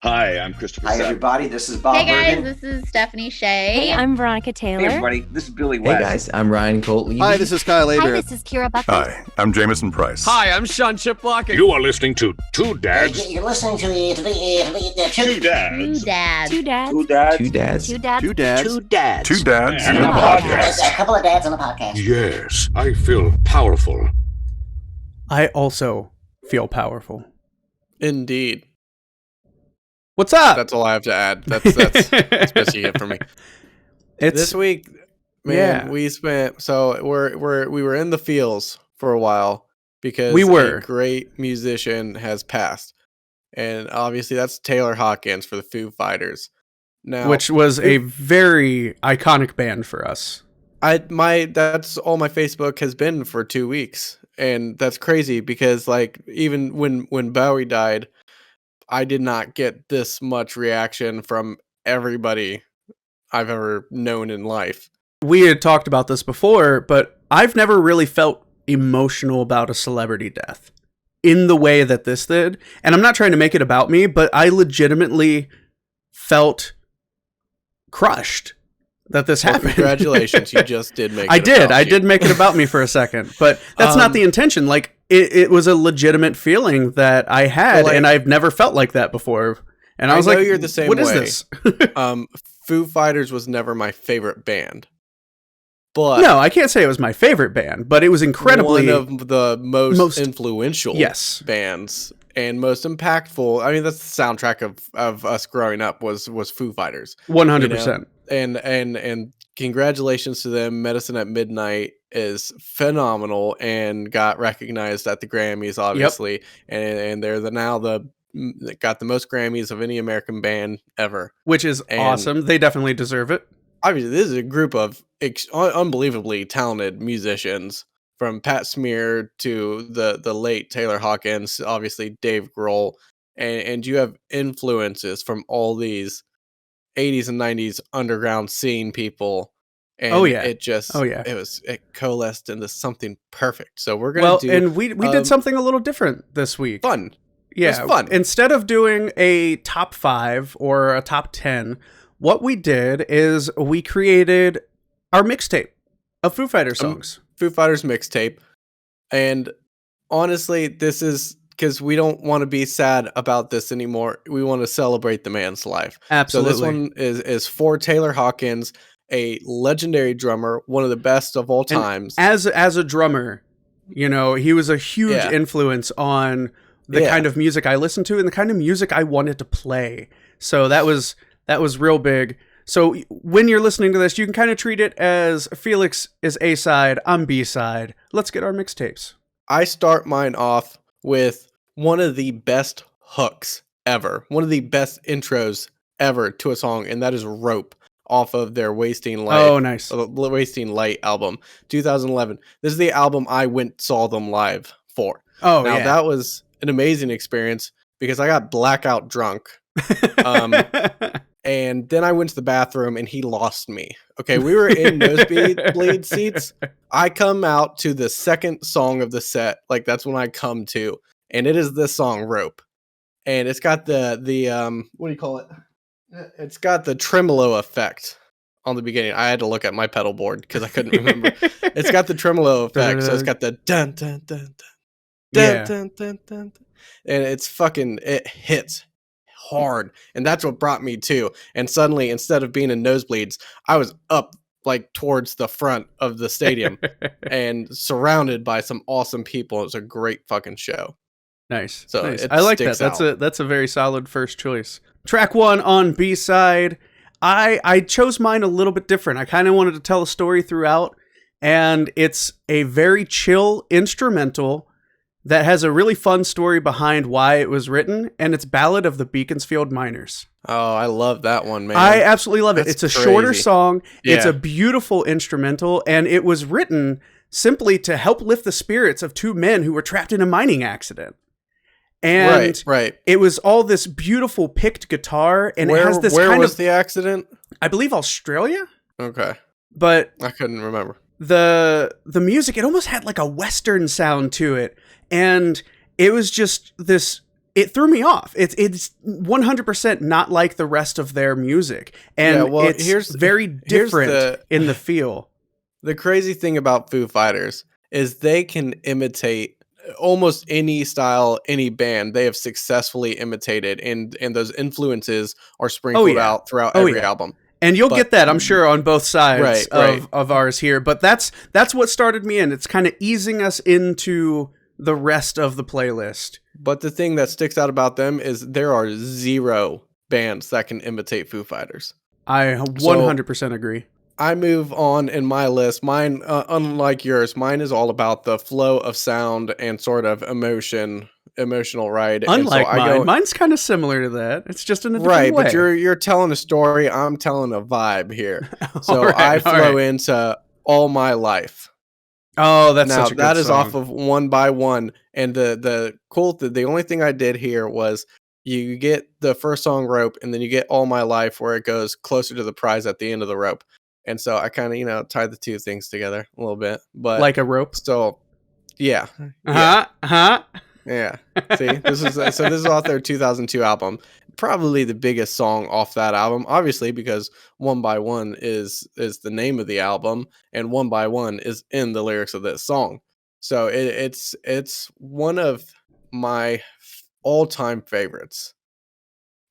Hi, I'm Christopher Hi, Sapp. everybody. This is Bob Hey guys, Bergen. this is Stephanie Shea. Hey, I'm Veronica Taylor. Hey everybody, this is Billy Hey West. guys, I'm Ryan Colt. Hi, this is Kyle Hi, Aber. this is Kira Buckley. Hi, I'm Jameson Price. Hi, I'm Sean Chiplock. You are listening to Two Dads. You're listening to Two Dads. Two dads. Two dads. Two dads. Two dads. Two dads. Two dads. Two dads. Two dads And and a a podcast. A couple of dads on a podcast. Yes, I feel powerful. I also feel powerful. Indeed. What's up? That's all I have to add. That's basically it for me. This week, man, we spent we were in the fields for a while because a great musician has passed. And obviously that's Taylor Hawkins for the Foo Fighters. Now, which was a very iconic band for us. That's all my Facebook has been for 2 weeks. And that's crazy because like even when Bowie died, I did not get this much reaction from everybody I've ever known in life. We had talked about this before, but I've never really felt emotional about a celebrity death in the way that this did. And I'm not trying to make it about me, but I legitimately felt crushed that this happened. Congratulations, you just did make it I did. about I you. did make it about me for a second, but that's not the intention. Like it was a legitimate feeling that I had, and I've never felt like that before. And I was like, you're the same what way. Is this? Foo Fighters was never my favorite band. But no, I can't say it was my favorite band, but it was incredibly one of the most influential bands and most impactful. I mean, that's the soundtrack of us growing up was Foo Fighters. 100%. And congratulations to them. Medicine at Midnight is phenomenal and got recognized at the Grammys, obviously. Yep. And they're got the most Grammys of any American band ever, which is awesome. They definitely deserve it. Obviously, this is a group of unbelievably talented musicians, from Pat Smear to the late Taylor Hawkins, obviously Dave Grohl, and you have influences from all these 80s and 90s underground scene people. And it coalesced into something perfect. So we're gonna and we did something a little different this week. Fun. Yeah, it was fun. Instead of doing a top 5 or a top 10, what we did is we created our mixtape of Foo Fighters songs. Foo Fighters mixtape. And honestly, this is because we don't want to be sad about this anymore. We want to celebrate the man's life. Absolutely. So this one is for Taylor Hawkins, a legendary drummer, one of the best of all times. And as a drummer, you know, he was a huge influence on the kind of music I listened to and the kind of music I wanted to play. So that was real big. So when you're listening to this, you can kind of treat it as Felix is A side, I'm B side. Let's get our mixtapes. I start mine off with one of the best hooks ever, one of the best intros ever to a song, and that is Rope off of their Wasting Light. Oh, nice. Wasting Light album, 2011. This is the album I saw them live for. Oh, now that was an amazing experience because I got blackout drunk. And then I went to the bathroom and he lost me. Okay, we were in nosebleed seats. I come out to the second song of the set, like that's when I come to, and it is this song Rope. And it's got the what do you call it? It's got the tremolo effect on the beginning. I had to look at my pedal board because I couldn't remember. It's got the tremolo effect, so it's got the dun dun dun dun dun dun dun, and it hits hard, and that's what brought me to. And suddenly, instead of being in nosebleeds, I was up like towards the front of the stadium and surrounded by some awesome people. It was a great fucking show. Nice. So nice. I like that. That's a very solid first choice. Track 1 on B side. I chose mine a little bit different. I kind of wanted to tell a story throughout, and it's a very chill instrumental that has a really fun story behind why it was written, and it's Ballad of the Beaconsfield Miners. Oh, I love that one, man. I absolutely love it. That's it's a crazy. shorter song. Yeah. It's a beautiful instrumental, and it was written simply to help lift the spirits of 2 men who were trapped in a mining accident. And right. It was all this beautiful picked guitar, and where, it has this where kind was of the accident? I believe Australia. Okay, but I couldn't remember. The music, it almost had like a Western sound to it, and it was just this it threw me off. It's 100% not like the rest of their music, and it's very different in the feel. The crazy thing about Foo Fighters is they can imitate almost any style, any band they have successfully imitated, and those influences are sprinkled out throughout every album. And you'll get that, I'm sure, on both sides of ours here. But that's what started me in. It's kind of easing us into the rest of the playlist. But the thing that sticks out about them is there are 0 bands that can imitate Foo Fighters. I 100% agree. I move on in my list. Mine, unlike yours, mine is all about the flow of sound and sort of emotional ride. Unlike mine, mine's kind of similar to that. It's just in a different way. But you're telling a story. I'm telling a vibe here. So I flow into All My Life. Oh, that's such a good that is song. off of One by One, and the only thing I did here was you get the first song Rope, and then you get All My Life where it goes closer to the prize at the end of the rope. And so I kind of, tied the two things together a little bit, but like a rope. So, yeah. Yeah. See, this is off their 2002 album. Probably the biggest song off that album, obviously, because One by One is the name of the album, and One by One is in the lyrics of this song. So it's one of my all-time favorites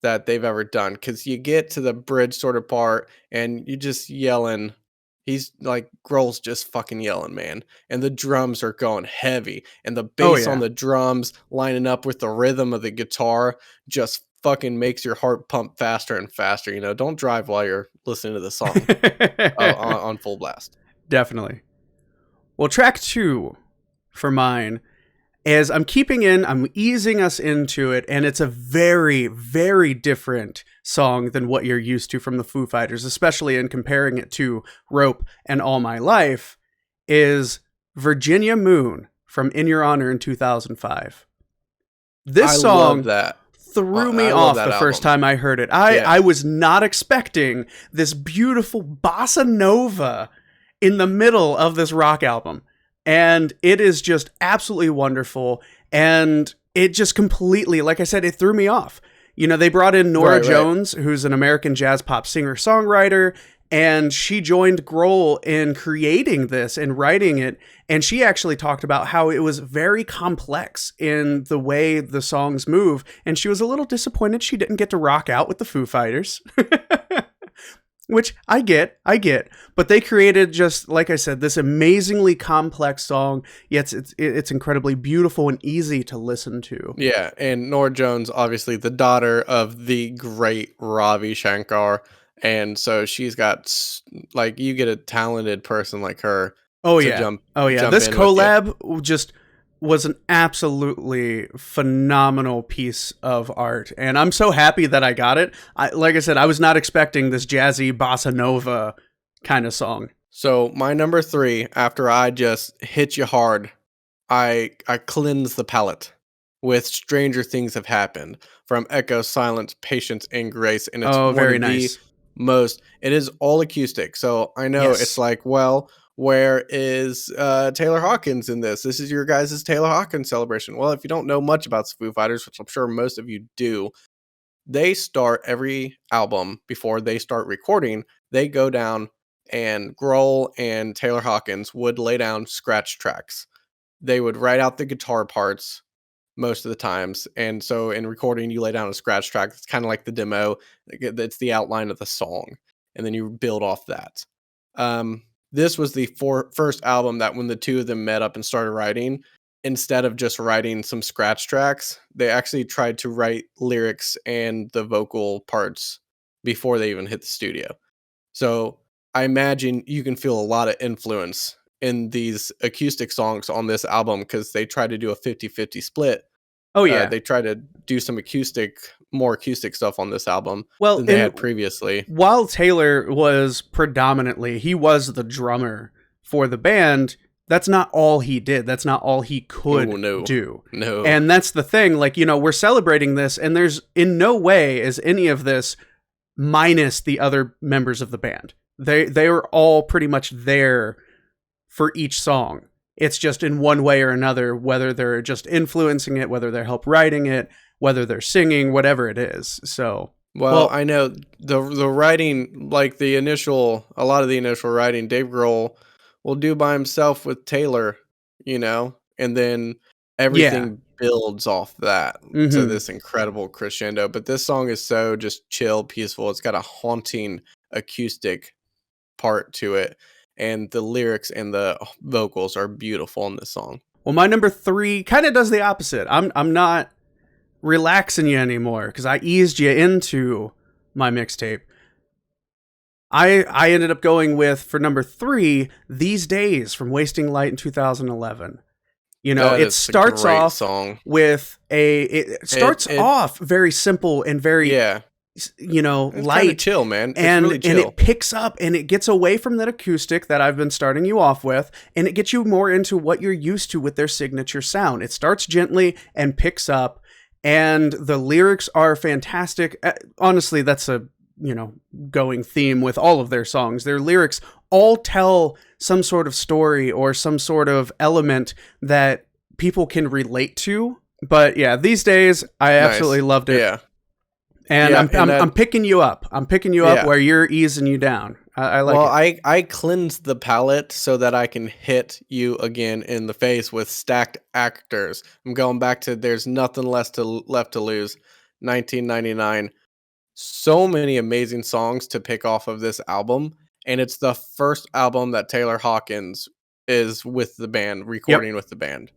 that they've ever done, because you get to the bridge sort of part and you just yelling. He's like, Grohl's just fucking yelling, man, and the drums are going heavy, and the bass on the drums lining up with the rhythm of the guitar just fucking makes your heart pump faster and faster. Don't drive while you're listening to the song on full blast. Definitely. Well, track 2 for mine is I'm easing us into it, and it's a very, very different song than what you're used to from the Foo Fighters, especially in comparing it to Rope and All My Life, is Virginia Moon from In Your Honor in 2005. This song threw me off the first time I heard it. I was not expecting this beautiful bossa nova in the middle of this rock album. And it is just absolutely wonderful. And it just completely, like I said, it threw me off. They brought in Nora Jones, who's an American jazz pop singer-songwriter, and she joined Grohl in creating this and writing it. And she actually talked about how it was very complex in the way the songs move. And she was a little disappointed she didn't get to rock out with the Foo Fighters. Which I get, but they created, just like I said, this amazingly complex song. Yet it's incredibly beautiful and easy to listen to. Yeah, and Nora Jones, obviously the daughter of the great Ravi Shankar, and so she's got, like, you get a talented person like her. Jump this collab just was an absolutely phenomenal piece of art, and I'm so happy that I got it. Like I said, I was not expecting this jazzy bossa nova kind of song. So my number 3, after I just hit you hard, I cleanse the palate with Stranger Things Have Happened from Echo, Silence, Patience, and Grace, and it's very nice. It is all acoustic, so I know it's like, well, where is Taylor Hawkins in this? This is your guys' Taylor Hawkins celebration. Well, if you don't know much about the Foo Fighters, which I'm sure most of you do, they start every album before they start recording. They go down, and Grohl and Taylor Hawkins would lay down scratch tracks. They would write out the guitar parts most of the times. And so in recording, you lay down a scratch track. It's kind of like the demo. It's the outline of the song. And then you build off that. This was the first album that when the two of them met up and started writing, instead of just writing some scratch tracks, they actually tried to write lyrics and the vocal parts before they even hit the studio. So I imagine you can feel a lot of influence in these acoustic songs on this album, because they tried to do a 50-50 split. Oh yeah. They tried to do some more acoustic stuff on this album than they had previously. While Taylor was he was the drummer for the band, that's not all he did. That's not all he could do. No. And that's the thing, like, we're celebrating this, and there's in no way is any of this minus the other members of the band. They were all pretty much there for each song. It's just in one way or another, whether they're just influencing it, whether they help writing it, whether they're singing, whatever it is. So, Well, I know the writing, like a lot of the initial writing, Dave Grohl will do by himself with Taylor, and then everything builds off that to this incredible crescendo. But this song is so just chill, peaceful. It's got a haunting acoustic part to it, and the lyrics and the vocals are beautiful in this song. Well, my number 3 kind of does the opposite. I'm not relaxing you anymore because I eased you into my mixtape. I ended up going with, for number 3, These Days from Wasting Light in 2011. It starts off with it starts off very simple and very it's light, chill, man. It's and really chill. And it picks up and it gets away from that acoustic that I've been starting you off with, and it gets you more into what you're used to with their signature sound. It starts gently and picks up, and the lyrics are fantastic. Honestly, that's a going theme with all of their songs. Their lyrics all tell some sort of story or some sort of element that people can relate to. But yeah, These Days, I absolutely loved it. Yeah. And I'm picking you up. I'm picking you up where you're easing you down. I like it. I cleanse the palette so that I can hit you again in the face with Stacked Actors. I'm going back to There's Nothing Left to Lose, 1999. So many amazing songs to pick off of this album. And it's the first album that Taylor Hawkins is with the band, recording with the band.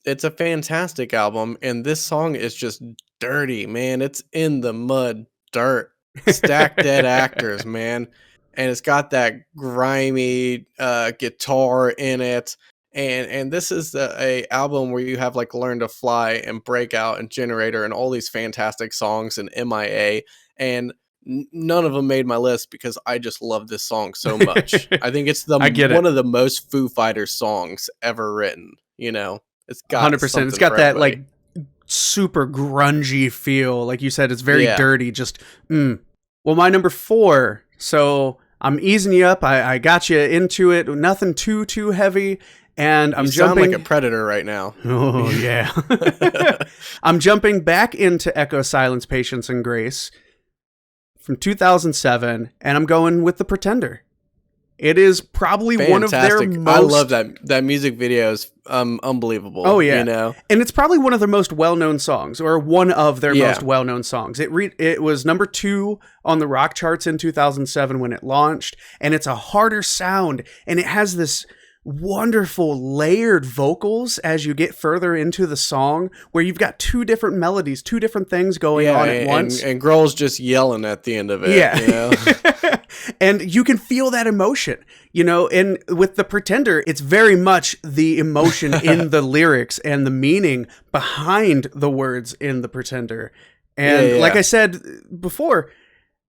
It's a fantastic album, and this song is just dirty, man. It's in the mud, dirt, Stacked Dead Actors, man. And it's got that grimy guitar in it. And this is a album where you have like Learn to Fly and Breakout and Generator and all these fantastic songs and MIA. And none of them made my list because I just love this song so much. I think it's one of the most Foo Fighters songs ever written. It's got 100%. It's got that like super grungy feel. Like you said, it's very dirty. Just Well, my number 4. So I'm easing you up. I got you into it. Nothing too heavy. And I'm jumping sound like a predator right now. Oh yeah. I'm jumping back into Echo, Silence, Patience, and Grace from 2007, and I'm going with The Pretender. It is probably one of their most... I love that music video is unbelievable. Oh yeah, and it's probably one of their most well-known songs, or one of their most well-known songs. It was number 2 on the rock charts in 2007 when it launched, and it's a harder sound, and it has this wonderful layered vocals as you get further into the song, where you've got 2 different melodies, 2 different things going on at once. And Grohl's just yelling at the end of it. Yeah. And you can feel that emotion, and with The Pretender, it's very much the emotion in the lyrics and the meaning behind the words in The Pretender. And like I said before,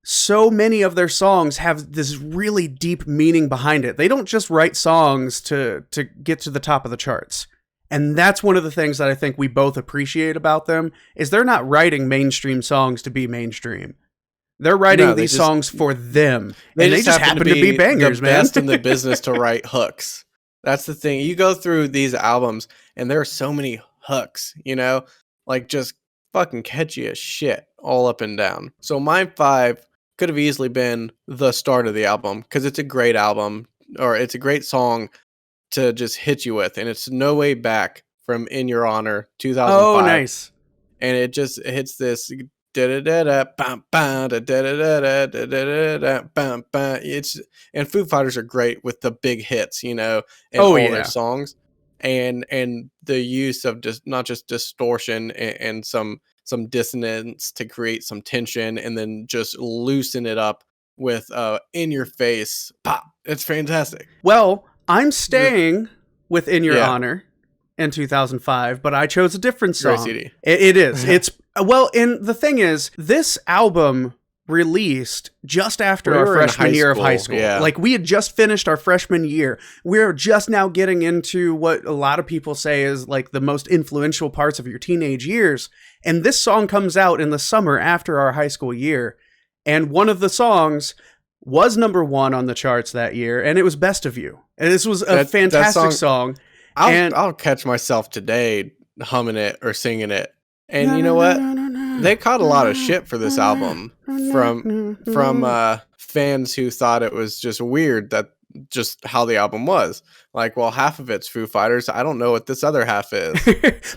so many of their songs have this really deep meaning behind it. They don't just write songs to get to the top of the charts. And that's one of the things that I think we both appreciate about them, is they're not writing mainstream songs to be mainstream. They're writing these songs for them. And they just happen to be bangers, man. They're best in the business to write hooks. That's the thing. You go through these albums and there are so many hooks, like just fucking catchy as shit all up and down. So my 5 could have easily been the start of the album, because it's a great album, or it's a great song to just hit you with. And it's No Way Back from In Your Honor, 2005. Oh, nice. And it just hits this... It's and Foo Fighters are great with the big hits, in all their songs, and the use of just not just distortion and some dissonance to create some tension, and then just loosen it up with in your face pop. It's fantastic. Well, I'm staying with In Your Honor in 2005, but I chose a different song. Great CD. It is. It's well, and the thing is, this album released just after our freshman year of high school. Yeah. Like, we had just finished our freshman year. We're just now getting into what a lot of people say is like the most influential parts of your teenage years. And this song comes out in the summer after our high school year. And one of the songs was number 1 on the charts that year, and it was Best of You. And this was a fantastic song. I'll catch myself today humming it or singing it. And you know what? They caught a lot of shit for this album from fans who thought it was just weird that just how the album was. Like, well, half of it's Foo Fighters. I don't know what this other half is.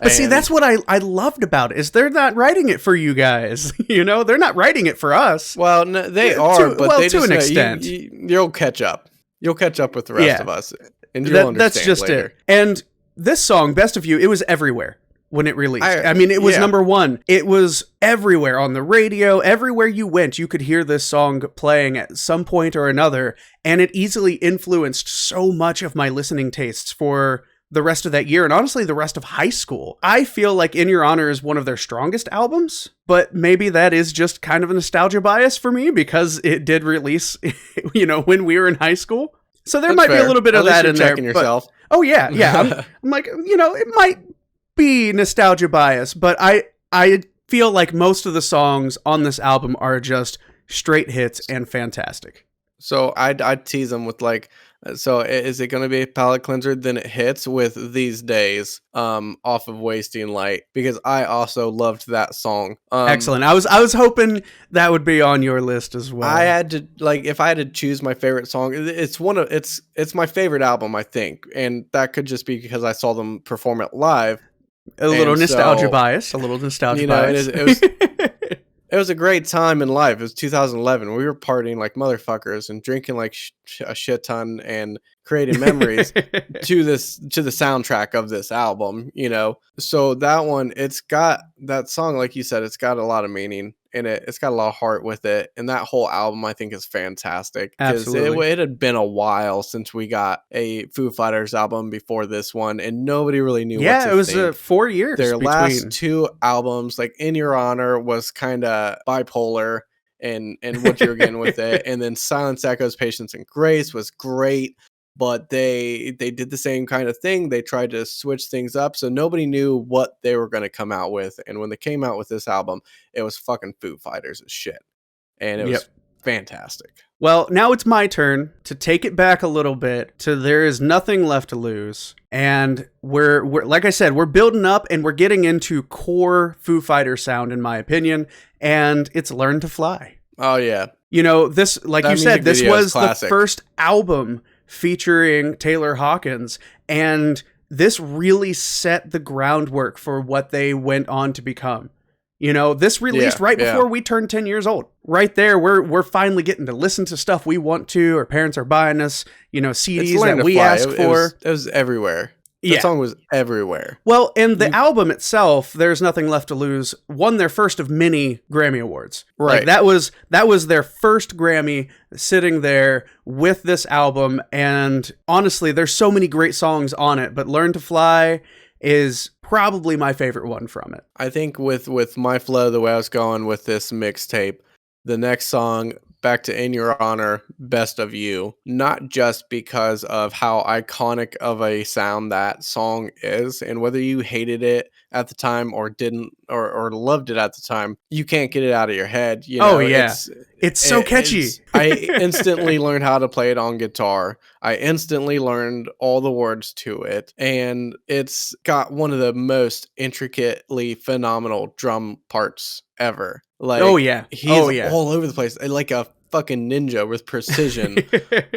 But see, that's what I loved about it, is they're not writing it for you guys. You know, they're not writing it for us. Well, no, they are, but they to just an extent. You'll catch up. You'll catch up with the rest of us, and you'll understand that's just later. it. And this song, Best of You, it was everywhere when it released. I mean, it was number one. It was everywhere on the radio. Everywhere you went, you could hear this song playing at some point or another, and it easily influenced so much of my listening tastes for the rest of that year, and honestly, the rest of high school. I feel like In Your Honor is one of their strongest albums, but maybe that is just kind of a nostalgia bias for me because it did release, you know, when we were in high school. So there might be a little bit of that in there. Yourself. Oh yeah. I'm like, you know, it might be nostalgia bias, but I feel like most of the songs on this album are just straight hits and fantastic. So I'd tease them with like, so is it going to be a palate cleanser? Then it hits with These Days off of Wasting Light, because I also loved that song. Excellent. I was hoping that would be on your list as well. I had to, like, if I had to choose my favorite song, it's my favorite album, I think, and that could just be because I saw them perform it live. A little nostalgia bias. A little nostalgia bias. It was a great time in life. It was 2011. We were partying like motherfuckers and drinking like a shit ton and creating memories to the soundtrack of this album, you know? So that one, it's got that song, like you said, it's got a lot of meaning in it. It's got a lot of heart with it. And that whole album, I think, is fantastic. Absolutely. It had been a while since we got a Foo Fighters album before this one, and nobody really knew what to think. Yeah, it was 4 years. Their last two albums, like In Your Honor, was kind of bipolar and what you were getting with it. And then Silence Echoes, Patience and Grace was great, but they did the same kind of thing. They tried to switch things up, so nobody knew what they were going to come out with. And when they came out with this album, it was fucking Foo Fighters as shit. And it was fantastic. Well, now it's my turn to take it back a little bit to There Is Nothing Left to Lose. And we're like I said, we're building up and we're getting into core Foo Fighters sound, in my opinion, and it's Learn to Fly. Oh, yeah. You know, this, like you said, this was the first album featuring Taylor Hawkins, and this really set the groundwork for what they went on to become. You know, this released right before we turned 10 years old. Right there, we're finally getting to listen to stuff we want to. Our parents are buying us, you know, CDs that we asked for. It was everywhere. The song was everywhere. Well, and the album itself, There's Nothing Left to Lose, won their first of many Grammy Awards. Right. Like that was their first Grammy, sitting there with this album. And honestly, there's so many great songs on it, but Learn to Fly is probably my favorite one from it. I think with my flow, the way I was going with this mixtape, the next song, back to In Your Honor, Best of You, not just because of how iconic of a sound that song is, and whether you hated it at the time or didn't, or loved it at the time, you can't get it out of your head. You know, it's so catchy. I instantly learned how to play it on guitar. I instantly learned all the words to it, and it's got one of the most intricately phenomenal drum parts ever. Like, he's all over the place, like a fucking ninja with precision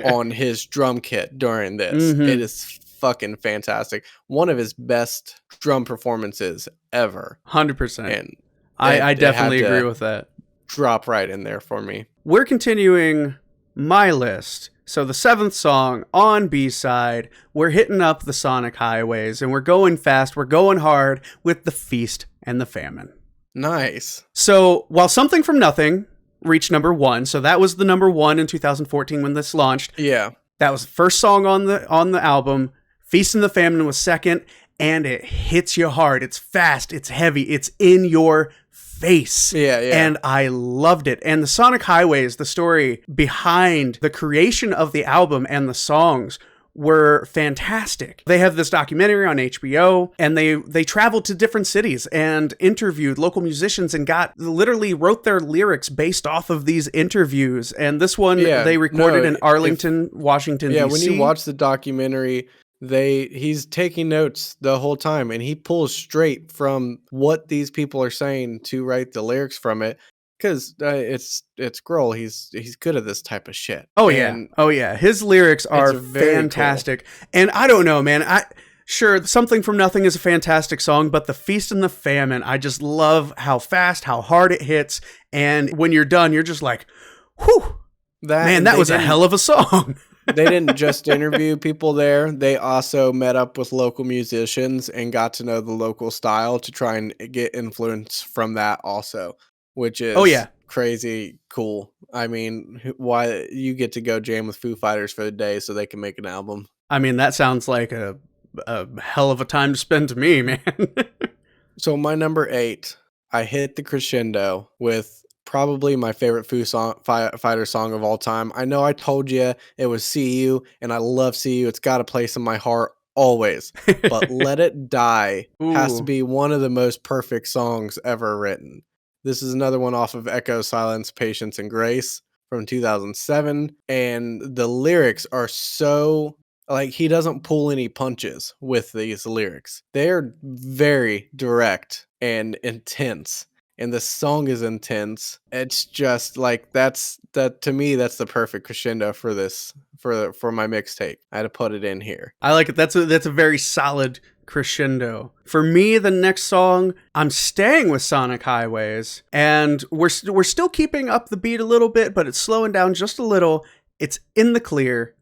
on his drum kit during this. Mm-hmm. It is fucking fantastic. One of his best drum performances ever. 100%. And I definitely agree with that. Drop right in there for me. We're continuing my list. So the 7th song on B-side, we're hitting up the sonic highways, and we're going fast, we're going hard with The Feast and the Famine. Nice. So while Something from Nothing reached number 1, so that was the number 1 in 2014 when this launched. Yeah. That was the first song on the album. Feast and the Famine was second, and it hits you hard. It's fast, it's heavy, it's in your face. Yeah. And I loved it. And the Sonic Highways, the story behind the creation of the album and the songs, were fantastic. They have this documentary on HBO, and they traveled to different cities and interviewed local musicians and literally wrote their lyrics based off of these interviews. And this one they recorded in Arlington, Washington, D.C. Yeah, when you watch the documentary, he's taking notes the whole time, and he pulls straight from what these people are saying to write the lyrics from it. Because it's Grohl, he's good at this type of shit. Oh And yeah. His lyrics are very fantastic. And I don't know, man. Sure, Something from Nothing is a fantastic song, but The Feast and the Famine, I just love how fast, how hard it hits, and when you're done, you're just like, whew, that was a hell of a song. They didn't just interview people there. They also met up with local musicians and got to know the local style to try and get influence from that also, which is crazy cool. I mean, why you get to go jam with Foo Fighters for the day so they can make an album. I mean, that sounds like a hell of a time to spend to me, man. So my number 8, I hit the crescendo with probably my favorite Foo Fighter song of all time. I know I told you it was See You, and I love See You. It's got a place in my heart always. But Let It Die has to be one of the most perfect songs ever written. This is another one off of Echo, Silence, Patience, and Grace from 2007. And the lyrics are so... like, he doesn't pull any punches with these lyrics. They're very direct and intense. And the song is intense. It's just like, to me, that's the perfect crescendo for this, for my mixtape. I had to put it in here. I like it. That's a very solid crescendo. For me, the next song, I'm staying with Sonic Highways, and we're still keeping up the beat a little bit, but it's slowing down just a little. It's In the Clear,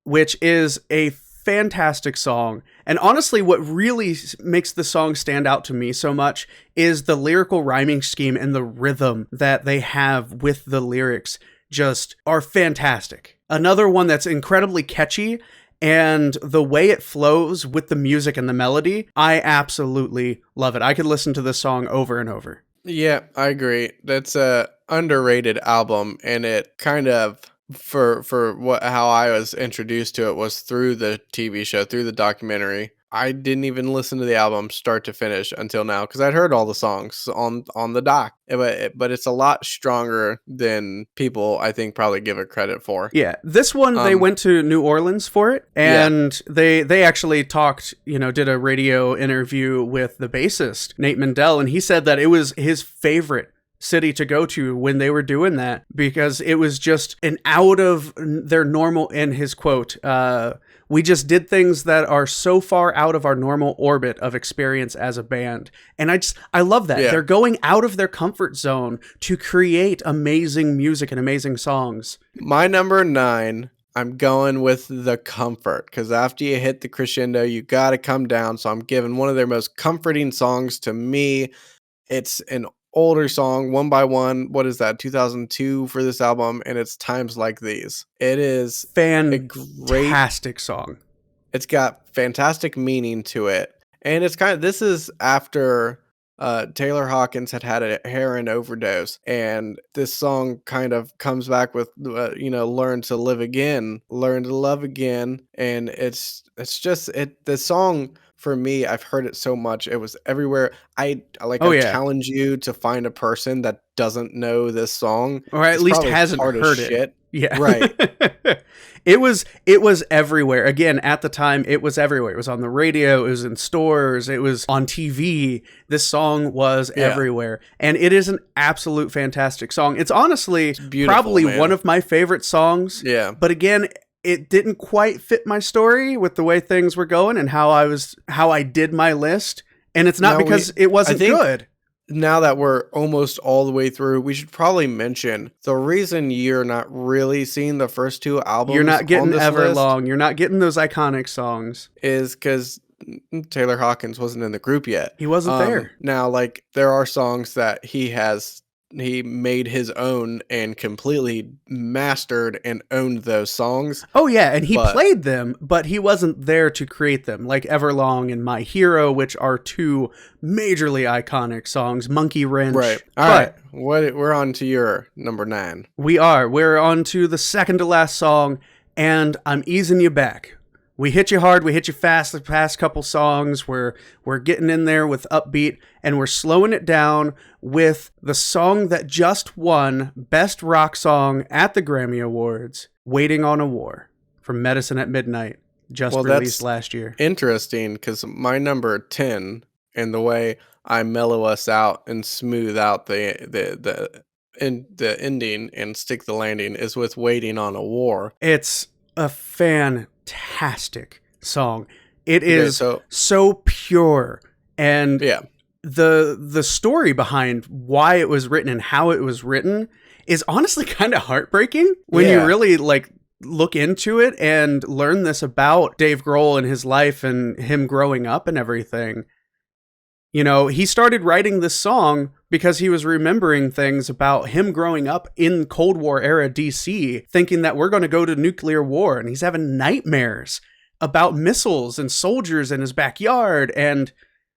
which is a fantastic song. And honestly, what really makes the song stand out to me so much is the lyrical rhyming scheme and the rhythm that they have with the lyrics just are fantastic. Another one that's incredibly catchy, and the way it flows with the music and the melody, I absolutely love it. I could listen to this song over and over. Yeah, I agree. That's a underrated album, and it kind of... for how I was introduced to it was through the TV show, through the documentary. I didn't even listen to the album start to finish until now because I'd heard all the songs on the doc. But it's a lot stronger than people, I think, probably give it credit for. Yeah, this one, they went to New Orleans for it, and they actually talked, did a radio interview with the bassist, Nate Mendel, and he said that it was his favorite city to go to when they were doing that because it was just an out of their normal, in his quote, we just did things that are so far out of our normal orbit of experience as a band. And I love that. Yeah. They're going out of their comfort zone to create amazing music and amazing songs. My number 9, I'm going with The Comfort, because after you hit the crescendo, you got to come down. So I'm giving one of their most comforting songs to me. It's an older song, One by One. What is that? 2002 for this album, and it's Times Like These. It is fantastic song. It's got fantastic meaning to it, and it's this is after Taylor Hawkins had a heroin overdose, and this song kind of comes back with learn to live again, learn to love again, and it's just the song. For me, I've heard it so much. It was everywhere. I challenge you to find a person that doesn't know this song, or at least hasn't heard it. Shit. Yeah, right. It was everywhere. Again, at the time, it was everywhere. It was on the radio. It was in stores. It was on TV. This song was everywhere, and it is an absolute fantastic song. It's honestly probably one of my favorite songs. Yeah, but again, it didn't quite fit my story with the way things were going and how I did my list. And it's not because it wasn't good. Now that we're almost all the way through, we should probably mention the reason you're not really seeing the first 2 albums. You're not getting Everlong. You're not getting those iconic songs. Is because Taylor Hawkins wasn't in the group yet. He wasn't there. Now, there are songs that he made his own and completely mastered and owned those songs. Oh yeah, and he played them, but he wasn't there to create them, like Everlong and My Hero, which are 2 majorly iconic songs, Monkey Wrench. Right. All right. We're on to your number 9. We're on to the second to last song, and I'm easing you back. We hit you hard, we hit you fast the past couple songs. We're getting in there with upbeat, and we're slowing it down with the song that just won Best Rock Song at the Grammy Awards, Waiting on a War, from Medicine at Midnight. just Well, released that's last year. interesting because my number 10 and the way I mellow us out and smooth out the ending and stick the landing is with Waiting on a War. It's a fantastic song. It Okay, is so pure, and yeah. the story behind why it was written and how it was written is honestly kind of heartbreaking when you Yeah. really like look into it and learn this about Dave Grohl and his life and him growing up and everything. You know, he started writing this song because he was remembering things about him growing up in Cold War era DC, thinking that we're going to go to nuclear war, and he's having nightmares about missiles and soldiers in his backyard, and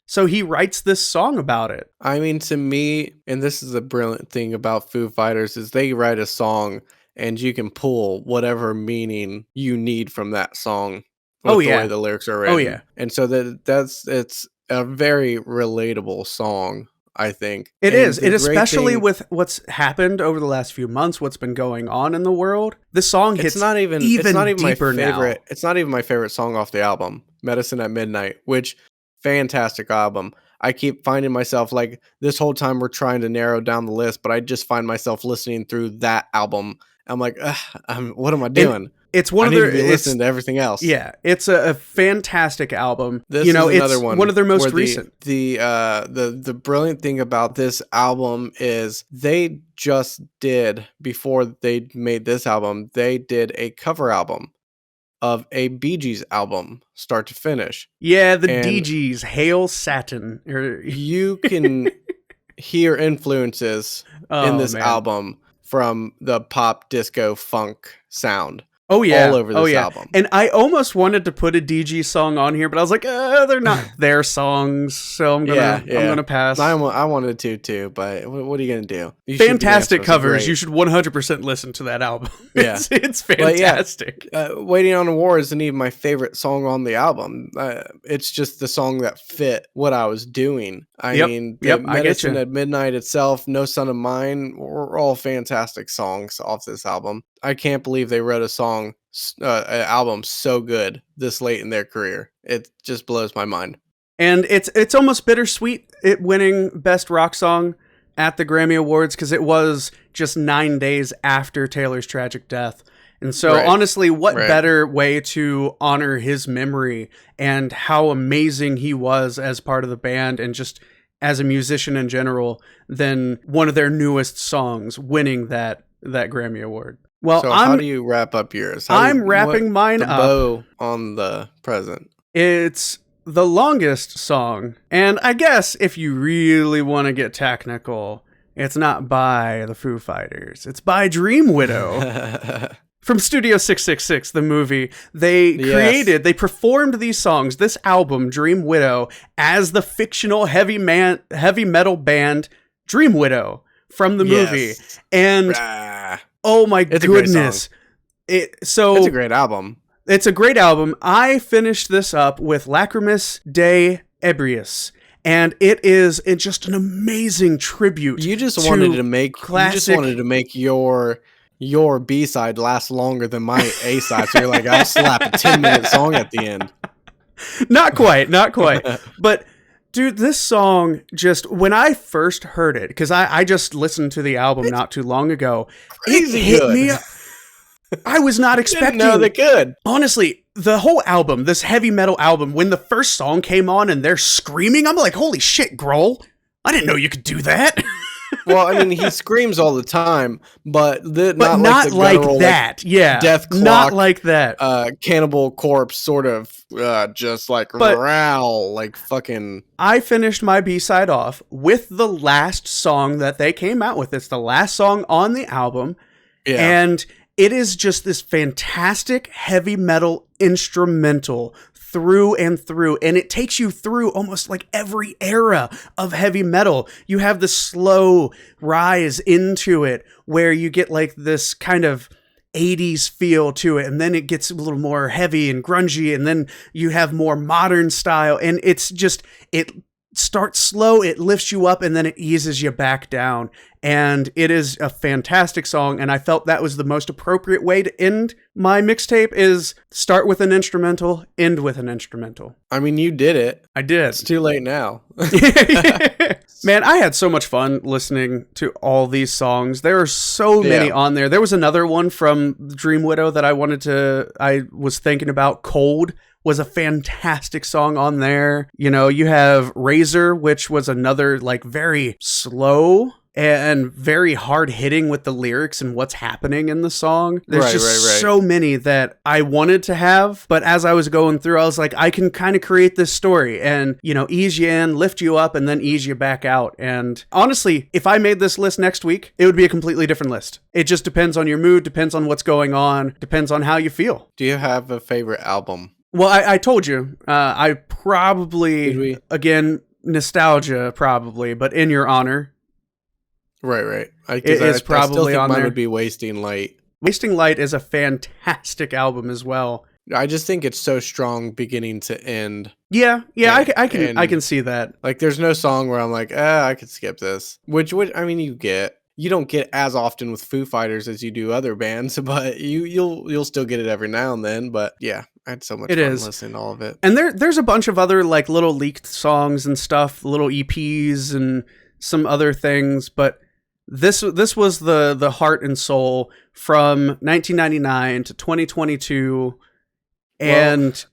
so he writes this song about it. I mean, to me, and this is the brilliant thing about Foo Fighters, is they write a song and you can pull whatever meaning you need from that song with the way the lyrics are written. Oh, yeah. And so it's a very relatable song, I think. It And is. the It great especially thing- with what's happened over the last few months, what's been going on in the world. This song hits it's not even my deeper favorite. now. It's not even my favorite song off the album, Medicine at Midnight, which fantastic album. I keep finding myself like this whole time we're trying to narrow down the list, but I just find myself listening through that album. I'm like, what am I doing? It's one I of need their to be listening to everything else. Yeah, it's a fantastic album. This you know, is another it's one. one of their most where recent. The brilliant thing about this album is they just did, before they made this album, they did a cover album of a Bee Gees album, start to finish. Yeah, the And DGs, Hail Satin. You can hear influences in this man. album from the pop, disco, funk sound. Oh yeah, all over this album. And I almost wanted to put a DG song on here, but I was like, they're not their songs, so I'm gonna pass. I wanted to too, but what are you gonna do? Fantastic covers. You should 100% listen to that album. Yeah, it's fantastic. Waiting on a War isn't even my favorite song on the album. It's just the song that fit what I was doing. I mean, Medicine at Midnight itself, No Son of Mine, were all fantastic songs off this album. I can't believe they wrote an album so good this late in their career. It just blows my mind. And it's almost bittersweet it winning Best Rock Song at the Grammy Awards because it was just 9 days after Taylor's tragic death. And so honestly, what better way to honor his memory and how amazing he was as part of the band and just as a musician in general than one of their newest songs winning that Grammy Award. Well, so how do you wrap up yours? I'm wrapping mine up. Bow on the present. It's the longest song, and I guess if you really want to get technical, it's not by the Foo Fighters. It's by Dream Widow. From Studio 666, the movie, they performed these songs, this album, Dream Widow, as the fictional heavy metal band Dream Widow from the movie. And oh my goodness. It's a great album. It's a great album. I finished this up with Lacrimus de Ebrius, and it's just an amazing tribute. You just wanted to make your B-side last longer than my A-side. So you're like, I'll slap a 10-minute song at the end. Not quite. But dude, this song just, when I first heard it, because I just listened to the album not too long ago, crazy it hit good. me. I was not expecting. Didn't know they could. Honestly, the whole album, this heavy metal album, when the first song came on and they're screaming, I'm like, holy shit, Grohl. I didn't know you could do that. Well, I mean, he screams all the time, but not like that. Yeah, Death Clock, not like that. Cannibal Corpse, sort of, just like growl, like fucking. I finished my B-side off with the last song that they came out with. It's the last song on the album, and it is just this fantastic heavy metal instrumental through and through, and it takes you through almost like every era of heavy metal. You have the slow rise into it where you get like this kind of 80s feel to it, and then it gets a little more heavy and grungy, and then you have more modern style, and it's just, it starts slow, it lifts you up, and then it eases you back down. And it is a fantastic song, and I felt that was the most appropriate way to end my mixtape, is start with an instrumental, end with an instrumental. I mean, you did it. I did. It's too late now. Man, I had so much fun listening to all these songs. There are so many on there. There was another one from Dream Widow that I was thinking about. Cold was a fantastic song on there. You know, you have Razor, which was another like very slow and very hard hitting with the lyrics and what's happening in the song. There's just so many that I wanted to have, but as I was going through, I was like, I can kind of create this story and, you know, ease you in, lift you up, and then ease you back out. And honestly, if I made this list next week, it would be a completely different list. It just depends on your mood, depends on what's going on, depends on how you feel. Do you have a favorite album? Well, I told you, I probably, again, nostalgia probably, but In Your Honor. Right. It is probably I still think on mine there. would be Wasting Light. Wasting Light is a fantastic album as well. I just think it's so strong beginning to end. Yeah, I can see that. Like, there's no song where I'm like, I could skip this. Which I mean, you don't get as often with Foo Fighters as you do other bands, but you'll still get it every now and then. But yeah, I had so much fun listening to all of it. And there's a bunch of other like little leaked songs and stuff, little EPs and some other things, but this was the heart and soul from 1999 to 2022, and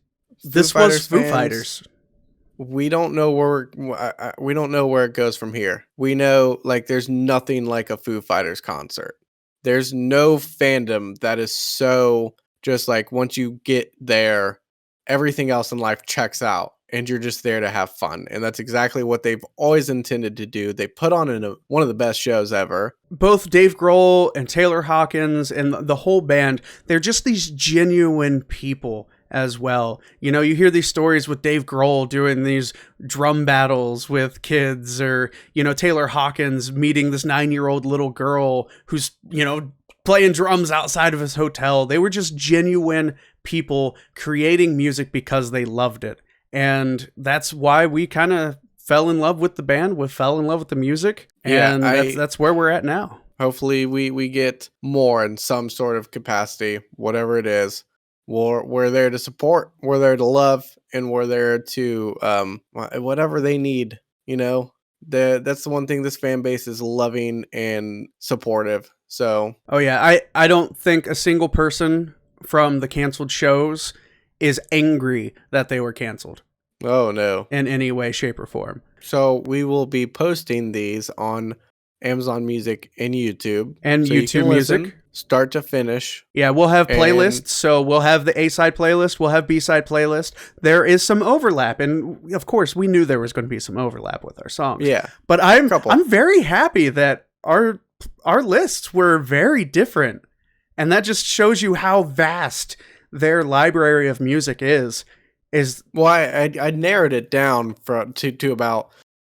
this was Foo Fighters. We don't know where it goes from here. We know like there's nothing like a Foo Fighters concert. There's no fandom that is so just like once you get there, everything else in life checks out. And you're just there to have fun. And that's exactly what they've always intended to do. They put on one of the best shows ever. Both Dave Grohl and Taylor Hawkins and the whole band, they're just these genuine people as well. You know, you hear these stories with Dave Grohl doing these drum battles with kids, or, you know, Taylor Hawkins meeting this 9-year-old little girl who's, you know, playing drums outside of his hotel. They were just genuine people creating music because they loved it. And that's why we kind of fell in love with the band, fell in love with the music, and that's where we're at now. Hopefully we get more in some sort of capacity, whatever it is. We're there to support, we're there to love, and we're there to whatever they need, you know. That's the one thing this fan base is loving and supportive. So oh yeah, I don't think a single person from the canceled shows is angry that they were canceled. Oh no. In any way, shape, or form. So we will be posting these on Amazon Music and YouTube. And so YouTube Music. Start to finish. Yeah, we'll have playlists. So we'll have the A-side playlist, we'll have B-side playlist. There is some overlap. And of course, we knew there was going to be some overlap with our songs. Yeah. But I'm very happy that our lists were very different. And that just shows you how vast their library of music is well, I narrowed it down to about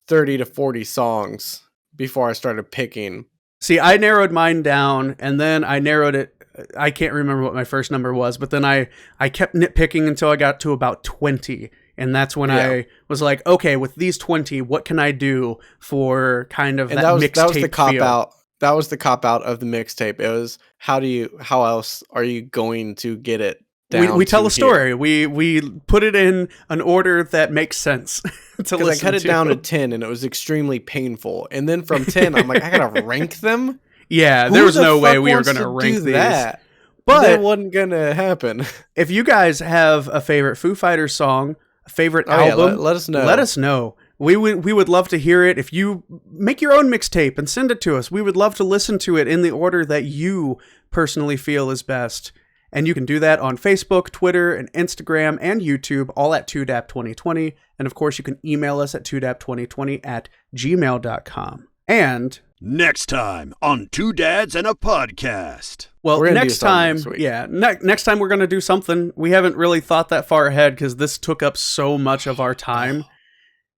30 to 40 songs before I started picking. See, I narrowed mine down, and then I narrowed it. I can't remember what my first number was, but then I kept nitpicking until I got to about 20. And that's when I was like, okay, with these 20, what can I do for kind of that mixtape that was the cop feel? out. That was the cop out of the mixtape. It was how else are you going to get it down? We tell a story. We put it in an order that makes sense to listen. I cut it down to 10 and it was extremely painful. And then from 10, I'm like, I gotta rank them. Yeah, there was no way we were gonna rank these. That? But that wasn't gonna happen. If you guys have a favorite Foo Fighters song, a favorite album, let us know. Let us know. We would love to hear it. If you make your own mixtape and send it to us, we would love to listen to it in the order that you personally feel is best. And you can do that on Facebook, Twitter, and Instagram, and YouTube, all at 2dap2020. And of course, you can email us at 2dap2020@gmail.com. And next time on Two Dads and a Podcast. Well, next time, next time we're going to do something. We haven't really thought that far ahead because this took up so much of our time.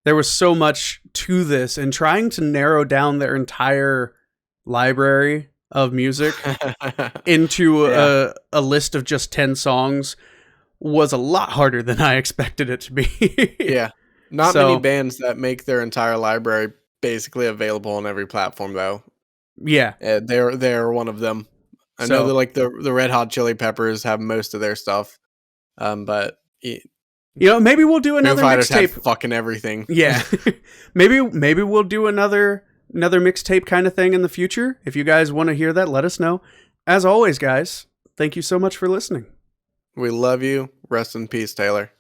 There was so much to this, and trying to narrow down their entire library of music into a list of just 10 songs was a lot harder than I expected it to be. Yeah. Not So- many bands that make their entire library basically available on every platform, though. Yeah. They're one of them. I know So- that like the Red Hot Chili Peppers have most of their stuff, but You know, maybe we'll do Foo another Fighters had mixtape. fucking everything. Yeah. maybe we'll do another mixtape kind of thing in the future. If you guys want to hear that, let us know. As always, guys, thank you so much for listening. We love you. Rest in peace, Taylor.